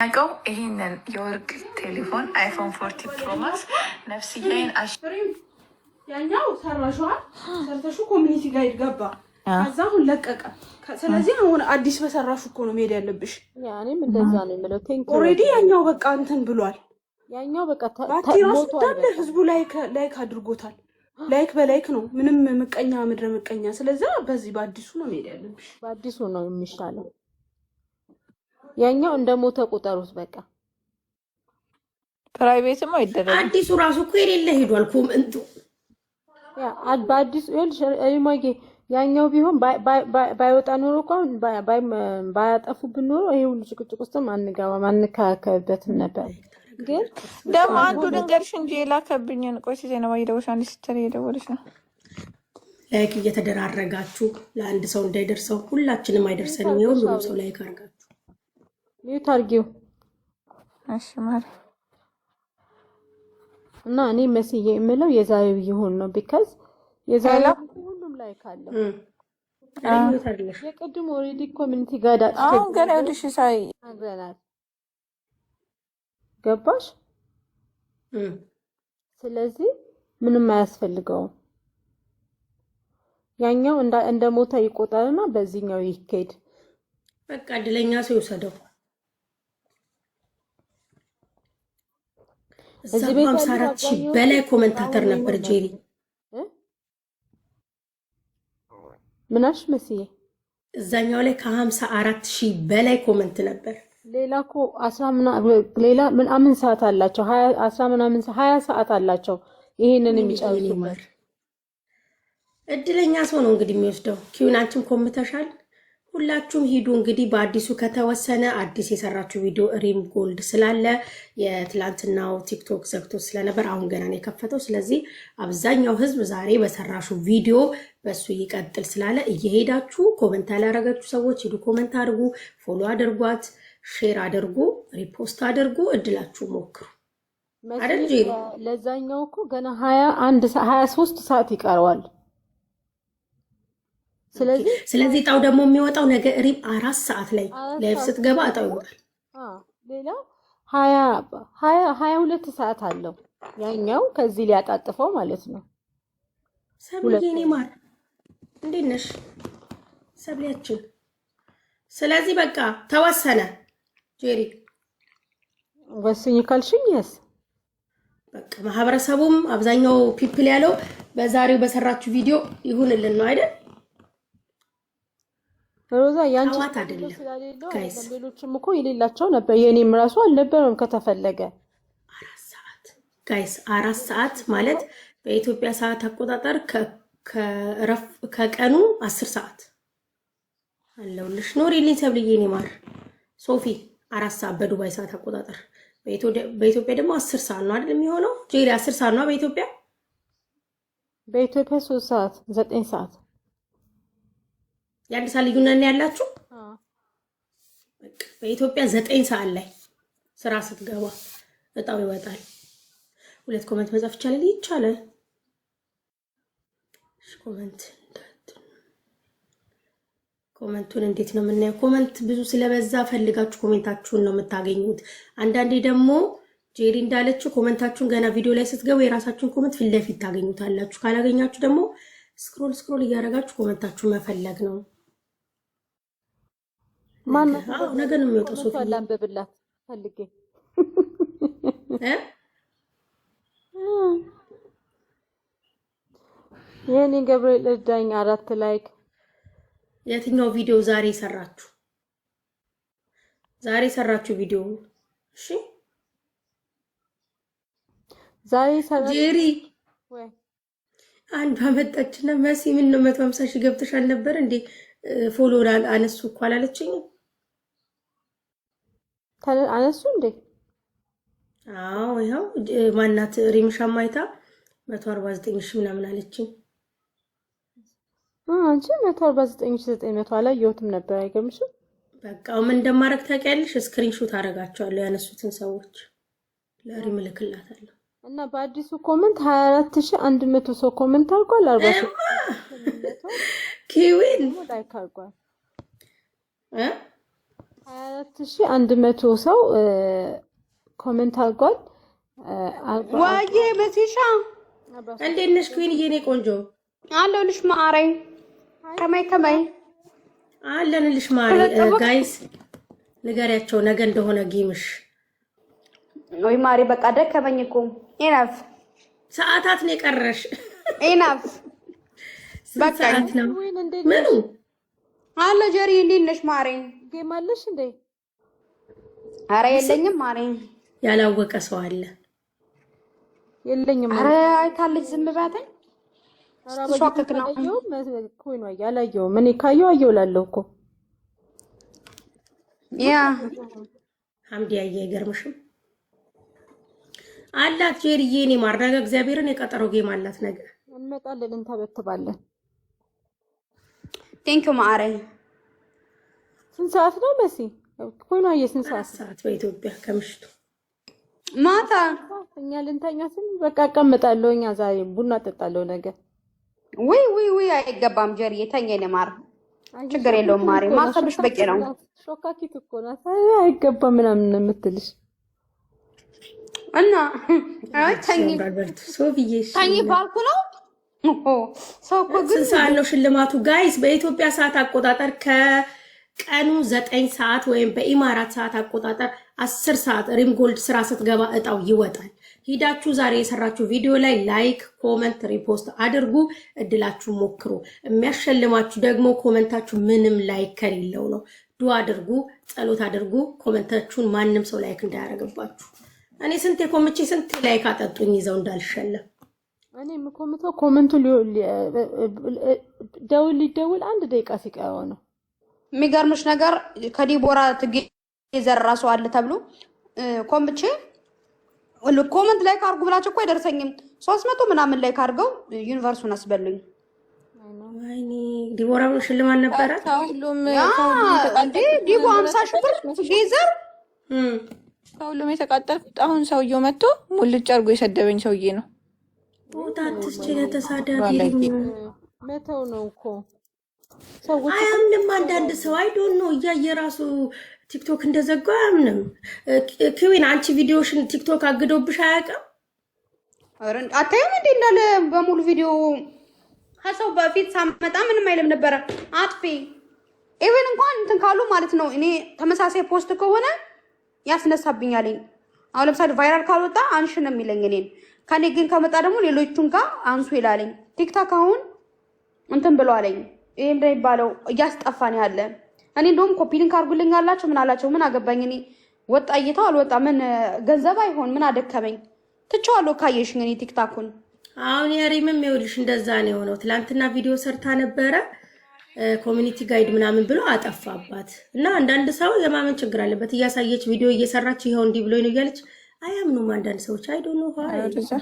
አቀው ይሄንን የወርቅ ቴሌፎን አይፎን 40 ፕሮ ማክስ ነፍስዬን ያኛው ሰራሽዋል ሰርተሹ ኮሚኒቲ ጋር ይገባ ከዛ አሁን ለቀቀ። ስለዚህ አሁን አዲስ በሰራሹ እኮ ነው መሄድ ያለብሽ። ያኔም እንደዛ ነው የሚለው። ኦሬዲ ያኛው በቃ እንትን ብሏል። ያኛው በቃ ታሞቷል። ህዝቡ ላይክ አድርጎታል። ላይክ በላይክ ነው ምንም ምቀኛ ምድረ ምቀኛ። ስለዚህ በዚህ በአዲሱ ነው መሄድ ያለብሽ። በአዲሱ ነው የሚሻለው። ያኛው እንደሞተ ቁጠሩት በቃ። ፕራይቬትም አይደረም። አዲሱ ራሱ እኮ የሌለ ሄዷል ኮሜንቱ። ያ በአዲሱ እልማጌ ያኛው ቢሆን ባይወጣ ኖሮ እንኳን ባያጠፉብን ኖሮ ይሄ ሁሉ ጭቅጭቅ ውስጥም አንገባም አንከራከርበትም ነበር። ግን ደግሞ አንዱ ድንገርሽ እንጂ የላከብኝን ቆይ ሲዘና ባይደውሽ አንድ ስትል የደወለሽ ነው። ላይክ እየተደራረጋችሁ ለአንድ ሰው እንዳይደርሰው ሁላችንም አይደርሰንም። የሁሉም ሰው ላይክ አድርጋችሁ ሚዩት አድርጊው። እሺ ማር እና እኔ መስዬ የምለው የዛሬው ይሁን ነው ቢካዝ የዛሬው ሁሉም ላይክ አለ። የቅድም ኦሬዲ ኮሚኒቲ ጋር አሁን ገና ወድሽ ሳይ አግረናል ገባሽ? ስለዚህ ምንም አያስፈልገውም። ያኛው እንደ ሞተ ይቆጠርና በዚህኛው ይሄድ። በቃ እድለኛ ሰው ይወሰደው። እዚህ ቤት 54,000 በላይ ኮሜንታተር ነበር ጄሪ። ምናሽ መስዬ እዛኛው ላይ ከ54,000 በላይ ኮሜንት ነበር። ሌላ እኮ 10 ሌላ ምን ሰዓት አላቸው? 20 ሰዓት አላቸው ይሄንን የሚጨርሱበት። እድለኛ ሰው ነው እንግዲህ የሚወስደው። ኪዩናችን ኮምተሻል። ሁላችሁም ሂዱ እንግዲህ በአዲሱ ከተወሰነ አዲስ የሰራችሁ ቪዲዮ ሪም ጎልድ ስላለ የትላንትናው ቲክቶክ ዘግቶ ስለነበር አሁን ገና ነው የከፈተው። ስለዚህ አብዛኛው ህዝብ ዛሬ በሰራሹ ቪዲዮ በሱ ይቀጥል ስላለ እየሄዳችሁ ኮሜንት ያላረጋችሁ ሰዎች ሂዱ ኮሜንት አድርጉ፣ ፎሎ አድርጓት፣ ሼር አድርጉ፣ ሪፖስት አድርጉ፣ እድላችሁ ሞክሩ አይደል? ለዛኛው እኮ ገና 23 ሰዓት ይቀርዋል። ስለዚህ ጣው ደግሞ የሚወጣው ነገ ሪም 4 ሰዓት ላይ ላይቭ ስትገባ ጣው ይወጣል። ሌላ 22 ሰዓት አለው ያኛው ከዚህ ሊያጣጥፈው ማለት ነው። ሰብሌኔ ማር እንዴት ነሽ ሰብሌያችን? ስለዚህ በቃ ተወሰነ ጄሪ ወስኝ ካልሽኝ yes በቃ ማህበረሰቡም አብዛኛው ፒፕል ያለው በዛሬው በሰራችሁ ቪዲዮ ይሁንልን ነው አይደል? ሮዛ ያንቺ አይደለም ጋይስ፣ ሌሎችም እኮ የሌላቸው ነበር። የኔም ራሱ አልነበረም። ከተፈለገ 4 ሰዓት ጋይስ፣ 4 ሰዓት ማለት በኢትዮጵያ ሰዓት አቆጣጠር ከቀኑ 10 ሰዓት አለውልሽ። ኖሪልኝ ሰብልዬ እኔ ማር ሶፊ 4 ሰዓት በዱባይ ሰዓት አቆጣጠር፣ በኢትዮጵያ ደግሞ 10 ሰዓት ነው አይደል የሚሆነው? ጄሪ 10 ሰዓት ነው በኢትዮጵያ 3 ሰዓት 9 ሰዓት የአንድ ሰዓት ልዩነት ነው ያላችሁ። በቃ በኢትዮጵያ 9 ሰዓት ላይ ስራ ስትገባ እጣው ይወጣል። 2 ኮሜንት መጻፍ ይቻላል። ኮሜንቱን እንዴት ነው የምናየው? ኮሜንት ብዙ ስለበዛ ፈልጋችሁ ኮሜንታችሁን ነው የምታገኙት። አንዳንዴ ደግሞ ጄሪ እንዳለችው ኮሜንታችሁን ገና ቪዲዮ ላይ ስትገቡ የራሳችሁን ኮሜንት ፊት ለፊት ታገኙታላችሁ። ካላገኛችሁ ደግሞ ስክሮል እያደረጋችሁ ኮሜንታችሁን መፈለግ ነው። ማን ነው ነገ ነው የሚወጣው? ሶፊ ላንብብላት ፈልጌ የኔ ገብርኤል እርዳኝ 4 ላይክ። የትኛው ቪዲዮ ዛሬ ሰራችሁ? ዛሬ ሰራችሁ ቪዲዮ? እሺ ዛሬ ሰራችሁ ጄሪ ወይ አንዷ መጣችና መሲ ምን ነው 150 ሺህ ገብተሻል ነበር እንዴ? ፎሎ አነሱ እኮ አላለችኝም። አነሱ እንዴ? አዎ ይሄው ማናት ሪምሻ ማይታ 149 ሺህ ምናምን አለችኝ። አንቺ 149,900 አላየሁትም ነበር። አይገርምሽም? በቃ ምን እንደማረግ ታውቂያለሽ? ስክሪንሾት አረጋቸዋለሁ ያነሱትን ሰዎች ለሪም ልክላታለሁ። እና በአዲሱ ኮሜንት 24,100 ሰው ኮሜንት አድርጓል። 40 ኪዊን ላይክ አድርጓል። 24100 ሰው ኮሜንት አድርጓል። ዋዬ በሲሻ እንዴት ነሽ ኩዊን? የኔ ቆንጆ አለሁልሽ ማረኝ። ከማይ አለንልሽ ማሪ። ጋይስ ንገሪያቸው ነገ እንደሆነ ጌምሽ። ወይ ማሪ በቃ ደከመኝ እኮ ኢናፍ ሰዓታት ነው የቀረሽ። ኢናፍ በቃ ነው ምኑ አለ ጀሪ እንዴት ነሽ ማሪ? ጌም አለሽ እንዴ? አረ የለኝም ማሪ። ያላወቀ ሰው አለ? የለኝም። አረ አይታለች ዝም ባታኝ። ሾክክ ነው ኮይን ወይ ያላየው ምን ካየው አየውላለሁ እኮ ያ ሐምዲ አይገርምሽም? አላት ጄሪዬ እኔ ማርናጋ እግዚአብሔርን የቀጠሮ ጌም አላት ነገ እንመጣለን እንተበትባለን። ቴንክ ዩ ማሪ። ስንት ሰዓት ነው መሲ? ኮይን ወይ ስንት ሰዓት በኢትዮጵያ ከምሽቱ ማታ? እኛ ልንተኛ ስን በቃ አቀምጣለሁ። እኛ ዛሬ ቡና ጠጣለሁ ነገ። ወይ አይገባም ጀሪ የተኛኝ ማር ችግር የለውም ማሪ። ማሰብሽ በቂ ነው። ሾካኪት እኮ ናት። አይገባም ምናምን የምትልሽ እና አይ ተኝ ሶፊዬ ተኝ ባልኩ ነው እኮ ሰው እኮ ግን ሳለው ሽልማቱ ጋይስ በኢትዮጵያ ሰዓት አቆጣጠር ከቀኑ 9 ሰዓት ወይም በኢማራት ሰዓት አቆጣጠር 10 ሰዓት ሪም ጎልድ ስራ ስትገባ እጣው ይወጣል። ሂዳችሁ ዛሬ የሰራችሁ ቪዲዮ ላይ ላይክ፣ ኮመንት፣ ሪፖስት አድርጉ። እድላችሁ ሞክሩ። የሚያሸልማችሁ ደግሞ ኮመንታችሁ ምንም ላይክ ከሌለው ነው። ዱአ አድርጉ፣ ጸሎት አድርጉ። ኮመንታችሁን ማንም ሰው ላይክ እንዳያደርግባችሁ። እኔ ስንቴ ኮምቼ ስንቴ ላይክ አጠጡኝ ይዘው እንዳልሸለም። እኔ የምኮምተው ኮመንቱ ሊደውል 1 ደቂቃ ሲቀረው ነው። የሚገርምሽ ነገር ከዲቦራ ትገዘር ራሱ አለ ተብሎ ኮምቼ ኮመንት ላይክ አድርጉ ብላችሁ እኮ አይደርሰኝም። 300 ምናምን ላይክ አድርገው ዩኒቨርሱን አስበሉኝ። ወይኔ ዲቦራ ሽልማት ነበረ። ሁሉም እንዴ ዲቦ 50 ሺህ ብር ትገዘር ሁሉም የተቃጠልኩት አሁን ሰውየው መጥቶ ሙልጭ አድርጎ የሰደበኝ ሰውዬ ነው። ወጣትስ ተሳዳቢ መተው ነው እኮ ሰዎች አያምንም። አንዳንድ ሰው አይ ዶንት ኖ እያየ ራሱ ቲክቶክ እንደዘጋ አያምንም። ኩዊን አንቺ ቪዲዮሽን ቲክቶክ አግዶብሽ አያውቅም? አታዩም እንዴ እንዳለ በሙሉ ቪዲዮ ከሰው በፊት ሳመጣ ምንም አይልም ነበረ። አጥፊ ኢቭን እንኳን እንትን ካሉ ማለት ነው እኔ ተመሳሳይ ፖስት ከሆነ ያስነሳብኛል። አሁን ለምሳሌ ቫይራል ካልወጣ አንሽ ነው የሚለኝ እኔን። ከኔ ግን ከመጣ ደግሞ ሌሎቹን ጋር አንሱ ይላለኝ። ቲክቶክ አሁን እንትን ብለዋለኝ። ይሄ እንደሚባለው እያስጠፋን ያለ እኔ እንደውም ኮፒ ሊንክ አድርጉልኝ አላችሁ። ምን አላችሁ? ምን አገባኝ እኔ። ወጣ እይታው አልወጣ ምን ገንዘብ አይሆን ምን አደከመኝ። ትቼዋለሁ ካየሽኝ እኔ ቲክቶኩን። አሁን የሪምም ይኸውልሽ እንደዛ ነው የሆነው። ትላንትና ቪዲዮ ሰርታ ነበረ ኮሚኒቲ ጋይድ ምናምን ብሎ አጠፋባት። እና አንዳንድ ሰው የማመን ችግር አለበት። እያሳየች ቪዲዮ እየሰራች ይሄው እንዲህ ብሎኝ ነው እያለች አያምኑም አንዳንድ ሰዎች። አይ ዶንት ኖ